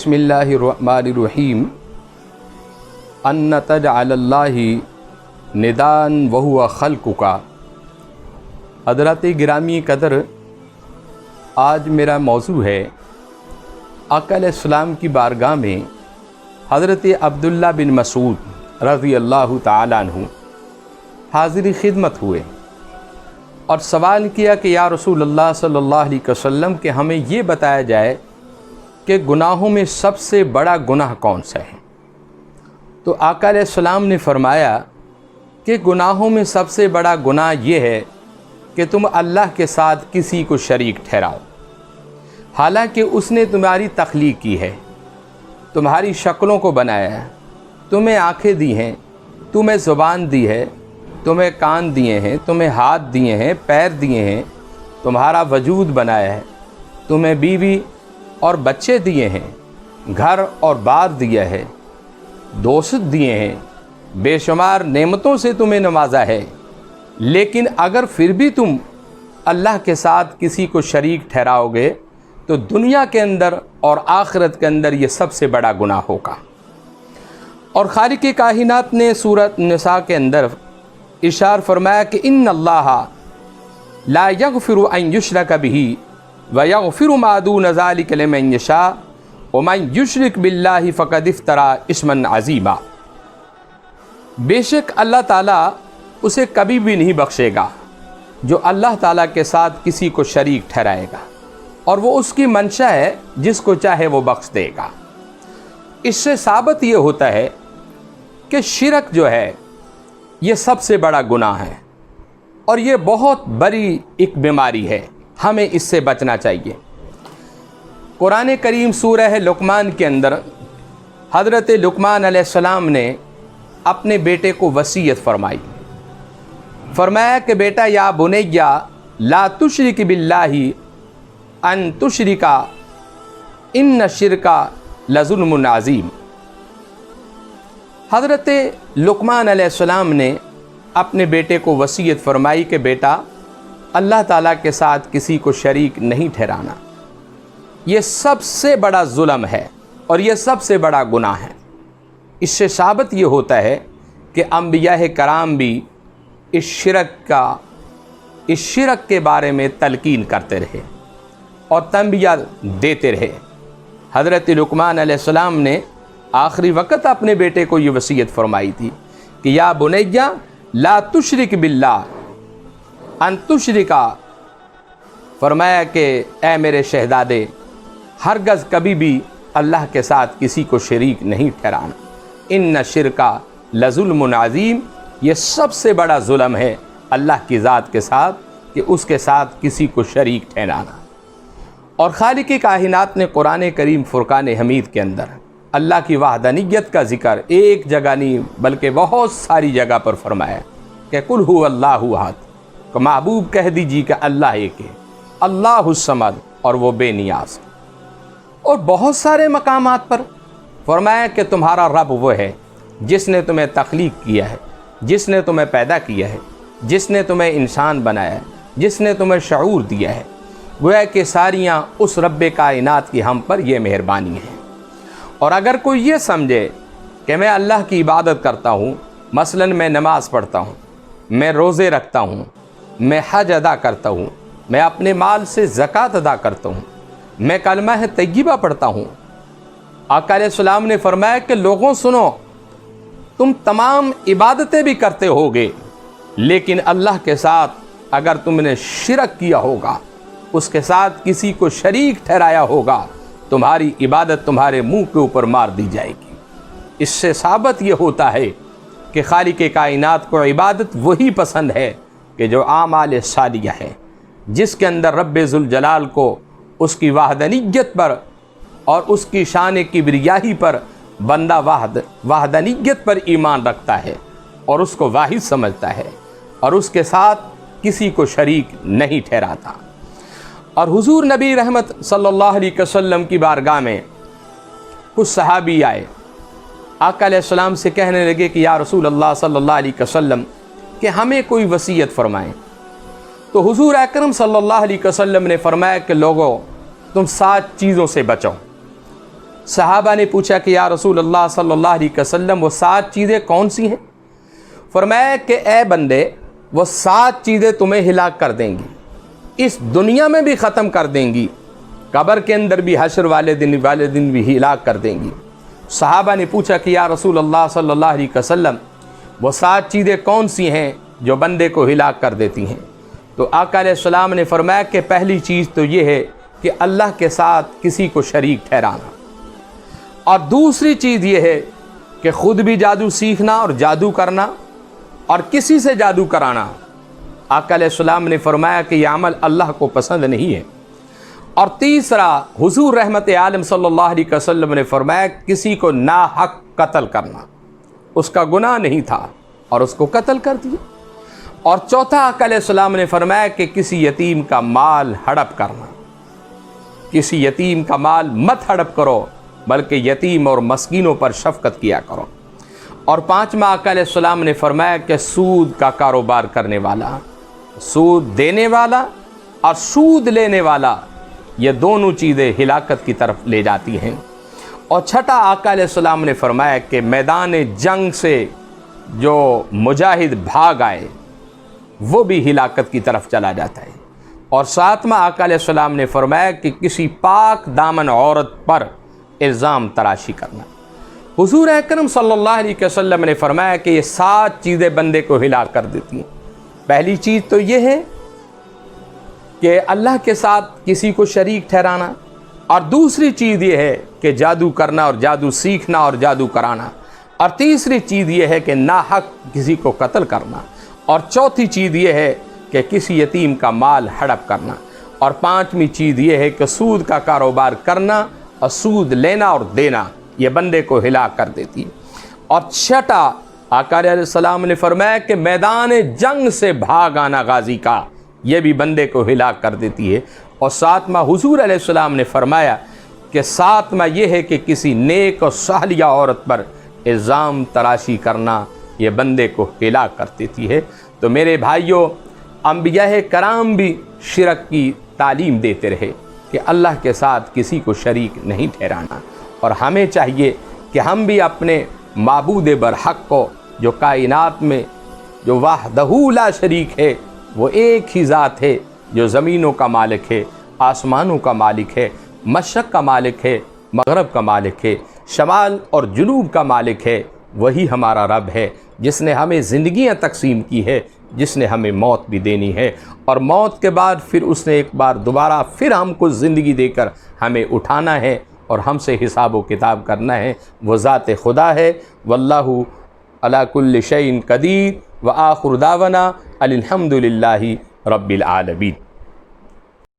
بسم اللہ الرحمن الرحیم ان تجعل اللہ ندان وہو خلقک۔ حضرات گرامی قدر، آج میرا موضوع ہے آقا علیہ السلام کی بارگاہ میں حضرت عبداللہ بن مسعود رضی اللہ تعالیٰ عنہ حاضری خدمت ہوئے اور سوال کیا کہ یا رسول اللہ صلی اللہ علیہ وسلم کہ ہمیں یہ بتایا جائے کہ گناہوں میں سب سے بڑا گناہ کون سا ہے؟ تو آقا علیہ السلام نے فرمایا کہ گناہوں میں سب سے بڑا گناہ یہ ہے کہ تم اللہ کے ساتھ کسی کو شریک ٹھہراؤ، حالانکہ اس نے تمہاری تخلیق کی ہے، تمہاری شکلوں کو بنایا ہے، تمہیں آنکھیں دی ہیں، تمہیں زبان دی ہے، تمہیں کان دیے ہیں، تمہیں ہاتھ دیے ہیں، پیر دیے ہیں، تمہارا وجود بنایا ہے، تمہیں بیوی اور بچے دیے ہیں، گھر اور بار دیا ہے، دوست دیے ہیں، بے شمار نعمتوں سے تمہیں نوازا ہے، لیکن اگر پھر بھی تم اللہ کے ساتھ کسی کو شریک ٹھہراؤ گے تو دنیا کے اندر اور آخرت کے اندر یہ سب سے بڑا گناہ ہوگا۔ اور خالق کائنات نے سورۃ نساء کے اندر ارشاد فرمایا کہ ان اللہ لا یغفر ان یشرک بہ وَيَغْفِرُ مَا دُونَ ذَلِكَ لِمَن يَشَاءُ وَمَن يُشْرِكْ بِاللَّهِ فَقَدِ افْتَرَىٰ اِثْمًا عَظِيمًا۔ بے شک اللہ تعالیٰ اسے کبھی بھی نہیں بخشے گا جو اللہ تعالیٰ کے ساتھ کسی کو شریک ٹھہرائے گا، اور وہ اس کی منشا ہے، جس کو چاہے وہ بخش دے گا۔ اس سے ثابت یہ ہوتا ہے کہ شرک جو ہے یہ سب سے بڑا گناہ ہے، اور یہ بہت بڑی ایک بیماری ہے، ہمیں اس سے بچنا چاہیے۔ قرآن کریم سورہ لقمان کے اندر حضرت لقمان علیہ السلام نے اپنے بیٹے کو وصیت فرمایا کہ بیٹا یا بنیا لا تشرک باللہ ان تشرک ان الشرک لظلم عظیم۔ حضرت لقمان علیہ السلام نے اپنے بیٹے کو وصیت فرمائی کہ بیٹا اللہ تعالیٰ کے ساتھ کسی کو شریک نہیں ٹھہرانا، یہ سب سے بڑا ظلم ہے اور یہ سب سے بڑا گناہ ہے۔ اس سے ثابت یہ ہوتا ہے کہ انبیاء کرام بھی اس شرک کے بارے میں تلقین کرتے رہے اور تنبیہ دیتے رہے۔ حضرت لقمان علیہ السلام نے آخری وقت اپنے بیٹے کو یہ وصیت فرمائی تھی کہ یا بنیا لا تشرک باللہ ان تشرکا، فرمایا کہ اے میرے شہزادے ہرگز کبھی بھی اللہ کے ساتھ کسی کو شریک نہیں ٹھہرانا، ان الشرک لظلم عظیم، یہ سب سے بڑا ظلم ہے اللہ کی ذات کے ساتھ کہ اس کے ساتھ کسی کو شریک ٹھہرانا۔ اور خالق کائنات نے قرآن کریم فرقان حمید کے اندر اللہ کی وحدانیت کا ذکر ایک جگہ نہیں بلکہ بہت ساری جگہ پر فرمایا کہ قل هو اللہ احد، کہ محبوب کہہ دیجیے کہ اللہ ایک ہے، اللہ الصمد، اور وہ بے نیاز۔ اور بہت سارے مقامات پر فرمایا کہ تمہارا رب وہ ہے جس نے تمہیں تخلیق کیا ہے، جس نے تمہیں پیدا کیا ہے، جس نے تمہیں انسان بنایا ہے، جس نے تمہیں شعور دیا ہے۔ گویا کہ ساریاں اس رب کائنات کی ہم پر یہ مہربانی ہے۔ اور اگر کوئی یہ سمجھے کہ میں اللہ کی عبادت کرتا ہوں، مثلاً میں نماز پڑھتا ہوں، میں روزے رکھتا ہوں، میں حج ادا کرتا ہوں، میں اپنے مال سے زکوٰۃ ادا کرتا ہوں، میں کلمہ طیبہ پڑھتا ہوں، آقا علیہ السلام نے فرمایا کہ لوگوں سنو، تم تمام عبادتیں بھی کرتے ہوگے، لیکن اللہ کے ساتھ اگر تم نے شرک کیا ہوگا، اس کے ساتھ کسی کو شریک ٹھہرایا ہوگا، تمہاری عبادت تمہارے منہ کے اوپر مار دی جائے گی۔ اس سے ثابت یہ ہوتا ہے کہ خالق کائنات کو عبادت وہی پسند ہے کہ جو اعمال صالحہ ہے، جس کے اندر رب ذوالجلال کو اس کی وحدانیت پر اور اس کی شان کبریائی پر بندہ وحدانیت پر ایمان رکھتا ہے اور اس کو واحد سمجھتا ہے اور اس کے ساتھ کسی کو شریک نہیں ٹھہراتا۔ اور حضور نبی رحمت صلی اللہ علیہ وسلم کی بارگاہ میں کچھ صحابی آئے، آقا علیہ السلام سے کہنے لگے کہ یا رسول اللہ صلی اللہ علیہ وسلم کہ ہمیں کوئی وصیت فرمائیں۔ تو حضور اکرم صلی اللہ علیہ وسلم نے فرمایا کہ لوگوں تم 7 چیزوں سے بچو۔ صحابہ نے پوچھا کہ یا رسول اللہ صلی اللہ علیہ وسلم وہ 7 چیزیں کون سی ہیں؟ فرمایا کہ اے بندے وہ 7 چیزیں تمہیں ہلاک کر دیں گی، اس دنیا میں بھی ختم کر دیں گی، قبر کے اندر بھی، حشر والے دن بھی ہلاک کر دیں گی۔ صحابہ نے پوچھا کہ یا رسول اللہ صلی اللہ علیہ وسلم وہ 7 چیزیں کون سی ہیں جو بندے کو ہلاک کر دیتی ہیں؟ تو آقا علیہ السلام نے فرمایا کہ پہلی چیز تو یہ ہے کہ اللہ کے ساتھ کسی کو شریک ٹھہرانا، اور دوسری چیز یہ ہے کہ خود بھی جادو سیکھنا اور جادو کرنا اور کسی سے جادو کرانا۔ آقا علیہ السلام نے فرمایا کہ یہ عمل اللہ کو پسند نہیں ہے۔ اور تیسرا، حضور رحمت عالم صلی اللہ علیہ وسلم نے فرمایا کسی کو ناحق قتل کرنا، اس کا گناہ نہیں تھا اور اس کو قتل کر دیا۔ اور چوتھا، آقا علیہ السلام نے فرمایا کہ کسی یتیم کا مال ہڑپ کرنا، کسی یتیم کا مال مت ہڑپ کرو بلکہ یتیم اور مسکینوں پر شفقت کیا کرو۔ اور پانچواں، آقا علیہ السلام نے فرمایا کہ سود کا کاروبار کرنے والا، سود دینے والا اور سود لینے والا، یہ دونوں چیزیں ہلاکت کی طرف لے جاتی ہیں۔ اور چھٹا، آقا علیہ السلام نے فرمایا کہ میدان جنگ سے جو مجاہد بھاگ آئے وہ بھی ہلاکت کی طرف چلا جاتا ہے۔ اور ساتواں، آقا علیہ السلام نے فرمایا کہ کسی پاک دامن عورت پر الزام تراشی کرنا۔ حضور اکرم صلی اللہ علیہ وسلم نے فرمایا کہ یہ 7 چیزیں بندے کو ہلاک کر دیتی ہیں۔ پہلی چیز تو یہ ہے کہ اللہ کے ساتھ کسی کو شریک ٹھہرانا، اور دوسری چیز یہ ہے کہ جادو کرنا اور جادو سیکھنا اور جادو کرانا، اور تیسری چیز یہ ہے کہ ناحق کسی کو قتل کرنا، اور چوتھی چیز یہ ہے کہ کسی یتیم کا مال ہڑپ کرنا، اور پانچویں چیز یہ ہے کہ سود کا کاروبار کرنا اور سود لینا اور دینا، یہ بندے کو ہلاک کر دیتی ہے۔ اور چھٹا، آقا علیہ السلام نے فرمایا کہ میدان جنگ سے بھاگ آنا غازی کا، یہ بھی بندے کو ہلاک کر دیتی ہے۔ اور ساتواں، حضور علیہ السلام نے فرمایا کہ ساتواں یہ ہے کہ کسی نیک اور صالحہ عورت پر الزام تراشی کرنا، یہ بندے کو ہلاک کر دیتی ہے۔ تو میرے بھائیوں، انبیاء کرام بھی شرک کی تعلیم دیتے رہے کہ اللہ کے ساتھ کسی کو شریک نہیں ٹھہرانا، اور ہمیں چاہیے کہ ہم بھی اپنے معبود برحق کو، جو کائنات میں جو وحدہ لا شریک ہے، وہ ایک ہی ذات ہے، جو زمینوں کا مالک ہے، آسمانوں کا مالک ہے، مشرق کا مالک ہے، مغرب کا مالک ہے، شمال اور جنوب کا مالک ہے، وہی ہمارا رب ہے، جس نے ہمیں زندگیاں تقسیم کی ہے، جس نے ہمیں موت بھی دینی ہے، اور موت کے بعد پھر اس نے ایک بار دوبارہ پھر ہم کو زندگی دے کر ہمیں اٹھانا ہے اور ہم سے حساب و کتاب کرنا ہے۔ وہ ذات خدا ہے۔ واللہ علی کل شیء قدیر، وآخر دعوانا الحمد للہ رب العالمین۔